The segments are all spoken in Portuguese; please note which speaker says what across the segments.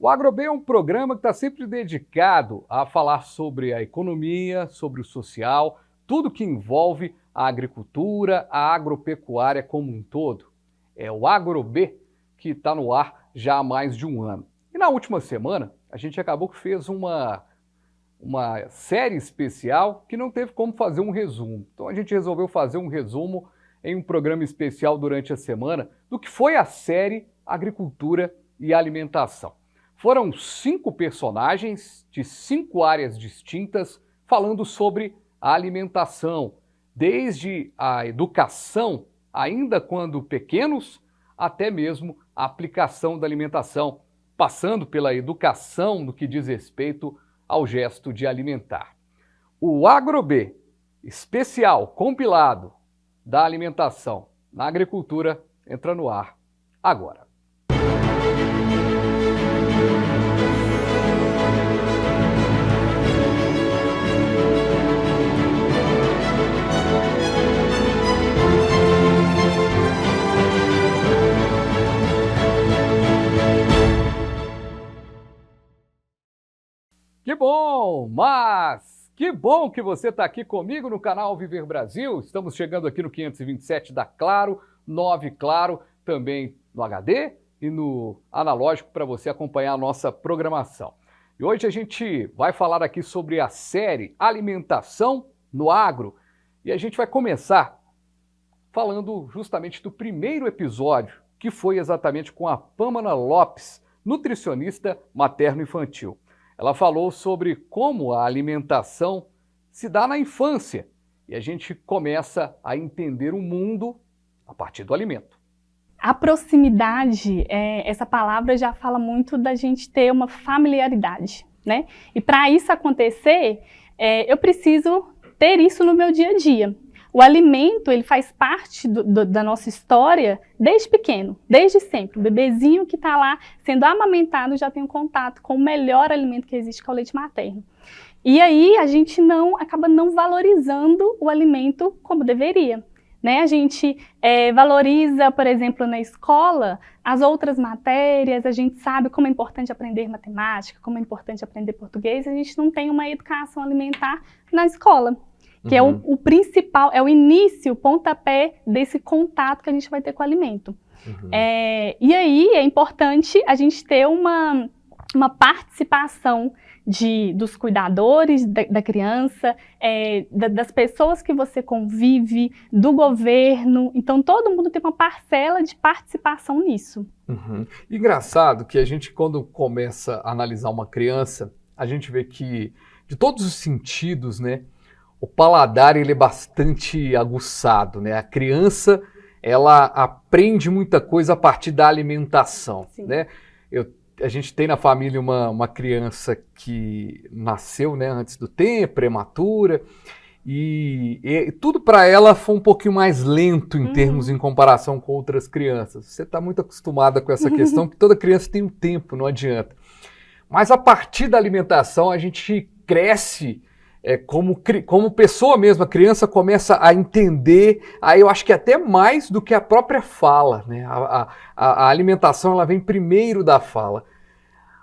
Speaker 1: O AgroB é um programa que está sempre dedicado a falar sobre a economia, sobre o social, tudo que envolve a agricultura, a agropecuária como um todo. É o AgroB que está no ar já há mais de um ano. E na última semana, a gente acabou que fez uma série especial que não teve como fazer um resumo. Então a gente resolveu fazer um resumo em um programa especial durante a semana do que foi a série Agricultura e Alimentação. Foram 5 personagens de 5 áreas distintas falando sobre a alimentação, desde a educação, ainda quando pequenos, até mesmo a aplicação da alimentação, passando pela educação no que diz respeito ao gesto de alimentar. O AgroB, especial, compilado da alimentação na agricultura, entra no ar agora. Que bom, mas que bom que você está aqui comigo no canal Viver Brasil. Estamos chegando aqui no 527 da Claro, 9 Claro, também no HD e no analógico para você acompanhar a nossa programação. E hoje a gente vai falar aqui sobre a série Alimentação no Agro e a gente vai começar falando justamente do primeiro episódio, que foi exatamente com a Pamela Lopes, nutricionista materno-infantil. Ela falou sobre como a alimentação se dá na infância e a gente começa a entender o mundo a partir do alimento.
Speaker 2: A proximidade, essa palavra já fala muito da gente ter uma familiaridade, né? E para isso acontecer, eu preciso ter isso no meu dia a dia. O alimento, ele faz parte da nossa história desde pequeno, desde sempre. O bebezinho que está lá sendo amamentado já tem um contato com o melhor alimento que existe, que é o leite materno. E aí a gente acaba não valorizando o alimento como deveria, né? A gente valoriza, por exemplo, na escola, as outras matérias, a gente sabe como é importante aprender matemática, como é importante aprender português, a gente não tem uma educação alimentar na escola. Que é o principal, é o início, o pontapé desse contato que a gente vai ter com o alimento. E aí é importante a gente ter uma participação dos cuidadores da criança, das pessoas que você convive, do governo. Então todo mundo tem uma parcela de participação nisso.
Speaker 1: Engraçado que a gente, quando começa a analisar uma criança, a gente vê que, de todos os sentidos, né? O paladar, ele é bastante aguçado, né? A criança, ela aprende muita coisa a partir da alimentação, né? A gente tem na família uma criança que nasceu, né, antes do tempo, prematura, e tudo para ela foi um pouquinho mais lento em termos, em comparação com outras crianças. Você está muito acostumada com essa questão, que toda criança tem um tempo, não adianta. Mas a partir da alimentação, a gente cresce como pessoa mesmo, a criança começa a entender, aí eu acho que até mais do que a própria fala, né? A alimentação, ela vem primeiro da fala.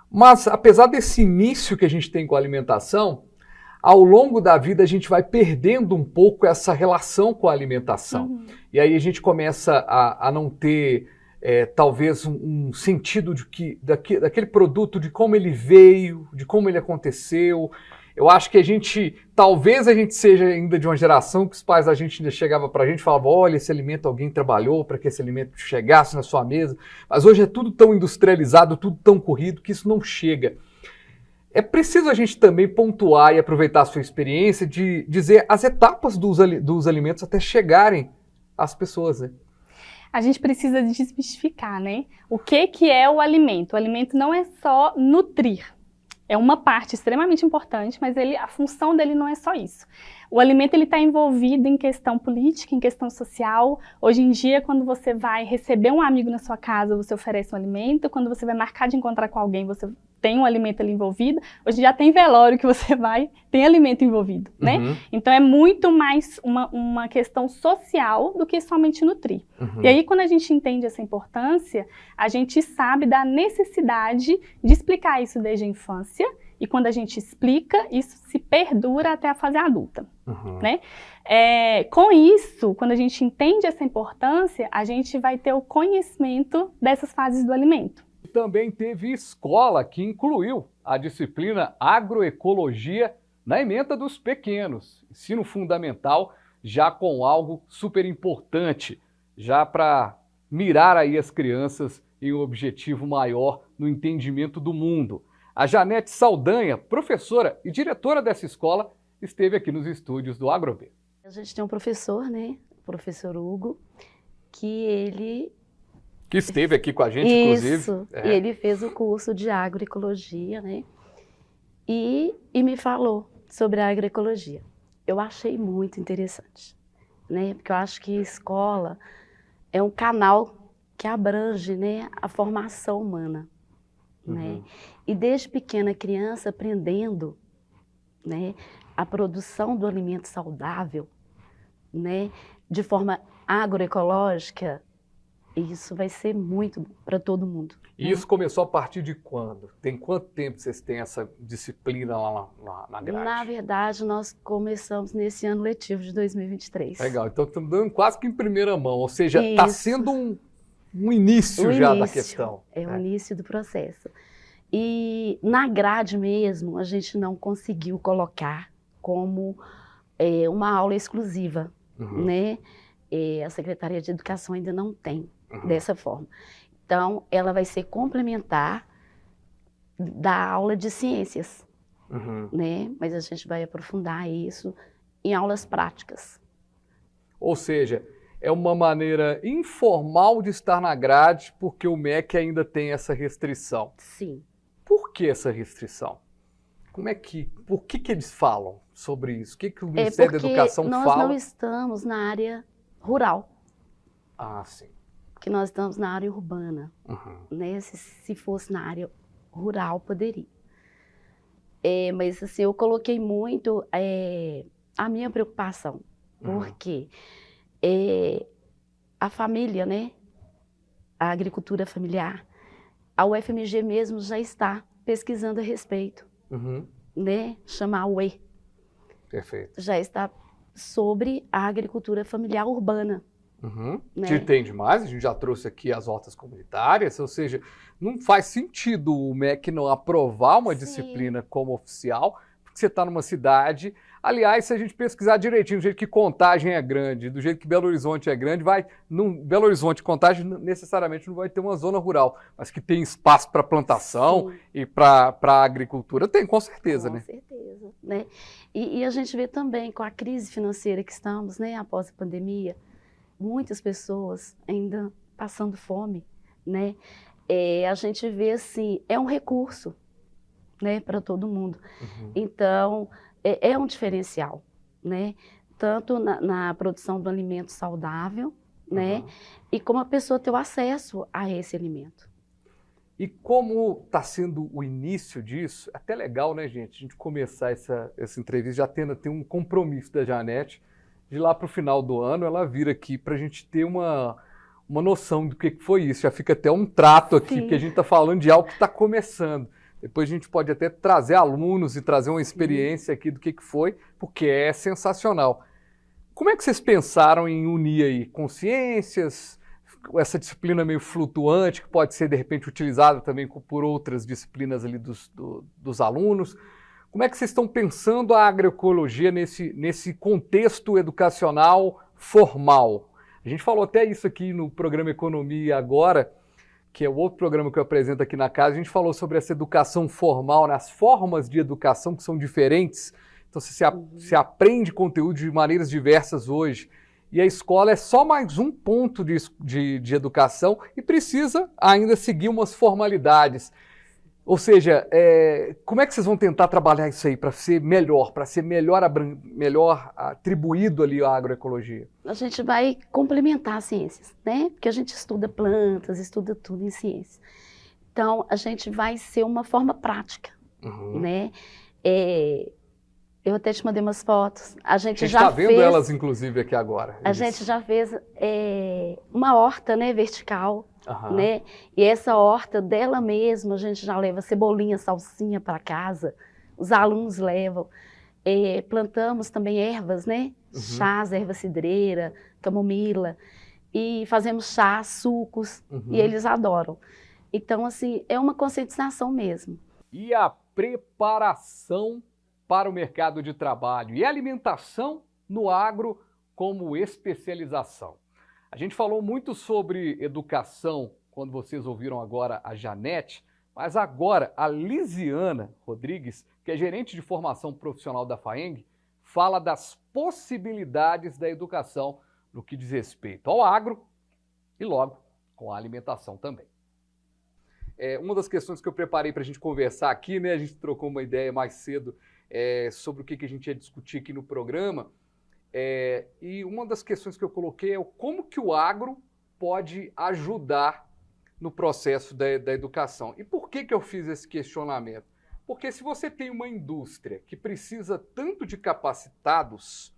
Speaker 1: Mas apesar desse início que a gente tem com a alimentação, ao longo da vida a gente vai perdendo um pouco essa relação com a alimentação. E aí a gente começa a não ter talvez um sentido daquele produto, de como ele veio, de como ele aconteceu. Eu acho que talvez a gente seja ainda de uma geração que os pais da gente ainda chegavam para a gente e falavam, olha, esse alimento alguém trabalhou para que esse alimento chegasse na sua mesa, mas hoje é tudo tão industrializado, tudo tão corrido, que isso não chega. É preciso a gente também pontuar e aproveitar a sua experiência de dizer as etapas dos alimentos até chegarem às pessoas, né?
Speaker 2: A gente precisa desmistificar, né? O que é o alimento? O alimento não é só nutrir. É uma parte extremamente importante, mas a função dele não é só isso. O alimento está envolvido em questão política, em questão social. Hoje em dia, quando você vai receber um amigo na sua casa, você oferece um alimento. Quando você vai marcar de encontrar com alguém, você tem um alimento ali envolvido. Hoje já tem velório que você vai, tem alimento envolvido, né? Então é muito mais uma questão social do que somente nutrir. E aí quando a gente entende essa importância, a gente sabe da necessidade de explicar isso desde a infância, e quando a gente explica, isso se perdura até a fase adulta, né? Com isso, quando a gente entende essa importância, a gente vai ter o conhecimento dessas fases do alimento.
Speaker 1: Também teve escola que incluiu a disciplina agroecologia na ementa dos pequenos, ensino fundamental, já com algo super importante, já para mirar aí as crianças em um objetivo maior no entendimento do mundo. A Janete Saldanha, professora e diretora dessa escola, esteve aqui nos estúdios do AgroB.
Speaker 3: A gente tem um professor, né, o professor Hugo, que
Speaker 1: esteve aqui com a gente, inclusive.
Speaker 3: Isso, e ele fez o curso de agroecologia, né, e me falou sobre a agroecologia. Eu achei muito interessante, né, porque eu acho que a escola é um canal que abrange, né, a formação humana, né, e desde pequena criança aprendendo, né, a produção do alimento saudável, né, de forma agroecológica, isso vai ser muito para todo mundo.
Speaker 1: E isso começou a partir de quando? Tem quanto tempo vocês têm essa disciplina lá na grade?
Speaker 3: Na verdade, nós começamos nesse ano letivo de 2023.
Speaker 1: Legal, então estamos dando quase que em primeira mão, ou seja, está sendo um início já da questão.
Speaker 3: É o início do processo. E na grade mesmo, a gente não conseguiu colocar como uma aula exclusiva, né? A Secretaria de Educação ainda não tem dessa forma. Então, ela vai ser complementar da aula de ciências, né? Mas a gente vai aprofundar isso em aulas práticas.
Speaker 1: Ou seja, é uma maneira informal de estar na grade, porque o MEC ainda tem essa restrição.
Speaker 3: Sim.
Speaker 1: Por que essa restrição? Por que eles falam sobre isso? O que o Ministério da Educação fala?
Speaker 3: Nós não estamos na área rural.
Speaker 1: Ah, sim.
Speaker 3: Porque nós estamos na área urbana, né? Se fosse na área rural, poderia. Mas assim, eu coloquei muito a minha preocupação, porque a família, né? A agricultura familiar, a UFMG mesmo já está pesquisando a respeito, né? Chama a UE.
Speaker 1: Perfeito.
Speaker 3: Já está sobre a agricultura familiar urbana. Né?
Speaker 1: Que tem demais, a gente já trouxe aqui as hortas comunitárias, ou seja, não faz sentido o MEC não aprovar uma disciplina como oficial, porque você está numa cidade. Aliás, se a gente pesquisar direitinho, do jeito que Contagem é grande, do jeito que Belo Horizonte é grande, Belo Horizonte, Contagem necessariamente não vai ter uma zona rural, mas que tem espaço para plantação e para agricultura, tem, com certeza, né?
Speaker 3: Com certeza, né? E a gente vê também com a crise financeira que estamos, né, após a pandemia, muitas pessoas ainda passando fome, né? A gente vê assim, é um recurso, né, para todo mundo. Então, é um diferencial, né? Tanto na produção do alimento saudável, né? E como a pessoa ter o acesso a esse alimento.
Speaker 1: E como está sendo o início disso, é até legal, né, gente? A gente começar essa entrevista já tem um compromisso da Janete, de lá para o final do ano ela vir aqui para a gente ter uma noção do que foi isso. Já fica até um trato aqui, porque a gente está falando de algo que está começando. Depois a gente pode até trazer alunos e trazer uma experiência aqui do que foi, porque é sensacional. Como é que vocês pensaram em unir aí consciências, essa disciplina meio flutuante, que pode ser de repente utilizada também por outras disciplinas ali dos alunos? Como é que vocês estão pensando a agroecologia nesse contexto educacional formal? A gente falou até isso aqui no programa Economia Agora, que é o outro programa que eu apresento aqui na casa. A gente falou sobre essa educação formal, nas formas de educação que são diferentes. Então, você aprende conteúdo de maneiras diversas hoje. E a escola é só mais um ponto de educação e precisa ainda seguir umas formalidades. Ou seja, como é que vocês vão tentar trabalhar isso aí para ser melhor atribuído ali à agroecologia?
Speaker 3: A gente vai complementar as ciências, né? Porque a gente estuda plantas, estuda tudo em ciências. Então, a gente vai ser uma forma prática, né? Eu até te mandei umas fotos. A gente já
Speaker 1: está vendo elas, inclusive, aqui agora.
Speaker 3: A gente já fez uma horta, né, vertical, né? E essa horta dela mesma, a gente já leva cebolinha, salsinha para casa. Os alunos levam. Plantamos também ervas, né? Chás, erva cidreira, camomila. E fazemos chás, sucos, e eles adoram. Então, assim, é uma conscientização mesmo.
Speaker 1: E a preparação para o mercado de trabalho e alimentação no agro como especialização. A gente falou muito sobre educação quando vocês ouviram agora a Janete, mas agora a Lisiana Rodrigues, que é gerente de formação profissional da FAENG, fala das possibilidades da educação no que diz respeito ao agro e logo com a alimentação também. Uma das questões que eu preparei para a gente conversar aqui, né, a gente trocou uma ideia mais cedo sobre o que a gente ia discutir aqui no programa, e uma das questões que eu coloquei é como que o agro pode ajudar no processo da educação. E por que eu fiz esse questionamento? Porque se você tem uma indústria que precisa tanto de capacitados,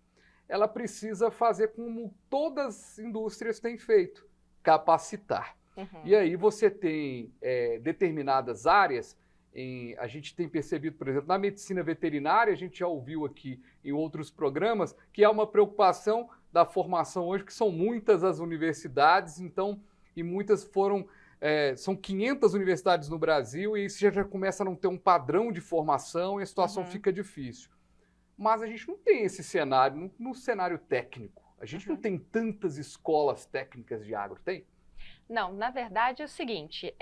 Speaker 1: ela precisa fazer como todas as indústrias têm feito, capacitar. E aí você tem determinadas áreas, a gente tem percebido, por exemplo, na medicina veterinária, a gente já ouviu aqui em outros programas, que há uma preocupação da formação hoje, que são muitas as universidades, então, e muitas são 500 universidades no Brasil, e isso já começa a não ter um padrão de formação e a situação fica difícil. Mas a gente não tem esse cenário, no cenário técnico. A gente não tem tantas escolas técnicas de agro, tem?
Speaker 4: Não, na verdade é o seguinte,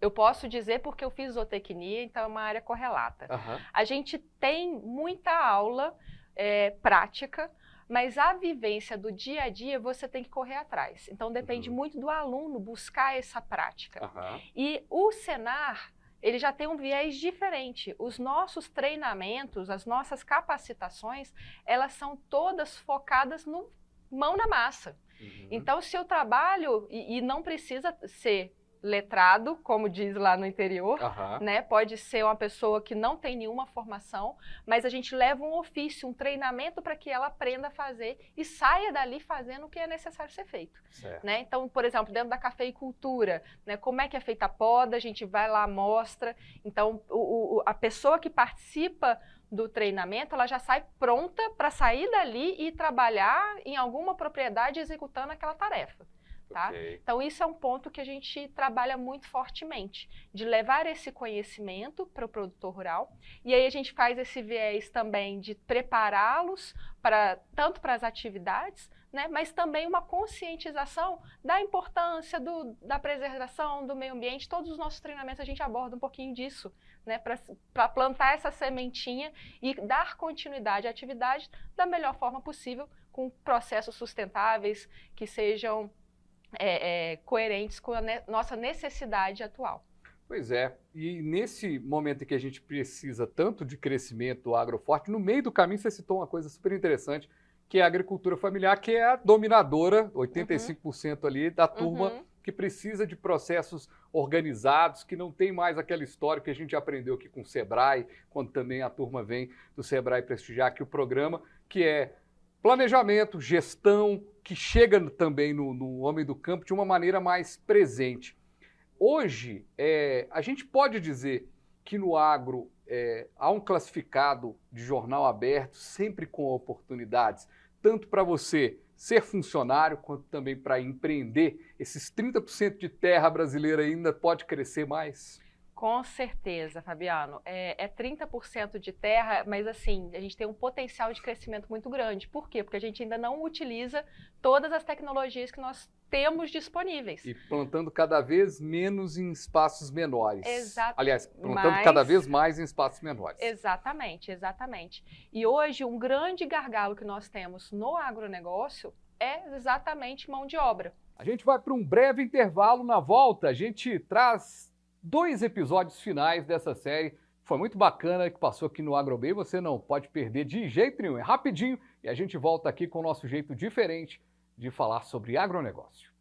Speaker 4: eu posso dizer porque eu fiz zootecnia, então é uma área correlata. A gente tem muita aula prática, mas a vivência do dia a dia você tem que correr atrás. Então depende muito do aluno buscar essa prática. E o Senar, ele já tem um viés diferente. Os nossos treinamentos, as nossas capacitações, elas são todas focadas no mão na massa. Então, se eu trabalho, e não precisa ser letrado, como diz lá no interior, né? Pode ser uma pessoa que não tem nenhuma formação, mas a gente leva um ofício, um treinamento para que ela aprenda a fazer e saia dali fazendo o que é necessário ser feito. Né? Então, por exemplo, dentro da cafeicultura, né? Como é que é feita a poda, a gente vai lá, mostra. Então, a pessoa que participa do treinamento, ela já sai pronta para sair dali e trabalhar em alguma propriedade executando aquela tarefa. Tá? Então, isso é um ponto que a gente trabalha muito fortemente, de levar esse conhecimento para o produtor rural. E aí a gente faz esse viés também de prepará-los tanto para as atividades, né, mas também uma conscientização da importância da preservação do meio ambiente. Todos os nossos treinamentos a gente aborda um pouquinho disso, né, para plantar essa sementinha e dar continuidade à atividade da melhor forma possível, com processos sustentáveis que sejam coerentes com a nossa necessidade atual.
Speaker 1: Pois é, e nesse momento em que a gente precisa tanto de crescimento do agroforte, no meio do caminho você citou uma coisa super interessante, que é a agricultura familiar, que é a dominadora, 85% ali da turma que precisa de processos organizados, que não tem mais aquela história que a gente aprendeu aqui com o Sebrae, quando também a turma vem do Sebrae prestigiar aqui o programa, que é planejamento, gestão, que chega também no homem do campo de uma maneira mais presente. Hoje, a gente pode dizer que no agro há um classificado de jornal aberto, sempre com oportunidades, tanto para você ser funcionário, quanto também para empreender. Esses 30% de terra brasileira ainda pode crescer mais?
Speaker 4: Com certeza, Fabiano. É 30% de terra, mas assim, a gente tem um potencial de crescimento muito grande. Por quê? Porque a gente ainda não utiliza todas as tecnologias que nós temos disponíveis.
Speaker 1: E plantando cada vez menos em espaços menores.
Speaker 4: Exato.
Speaker 1: Aliás, plantando cada vez mais em espaços menores.
Speaker 4: Exatamente, exatamente. E hoje, um grande gargalo que nós temos no agronegócio é exatamente mão de obra.
Speaker 1: A gente vai para um breve intervalo. Na volta, a gente traz 2 episódios finais dessa série. Foi muito bacana, que passou aqui no AgroBay. Você não pode perder de jeito nenhum. É rapidinho e a gente volta aqui com o nosso jeito diferente de falar sobre agronegócio.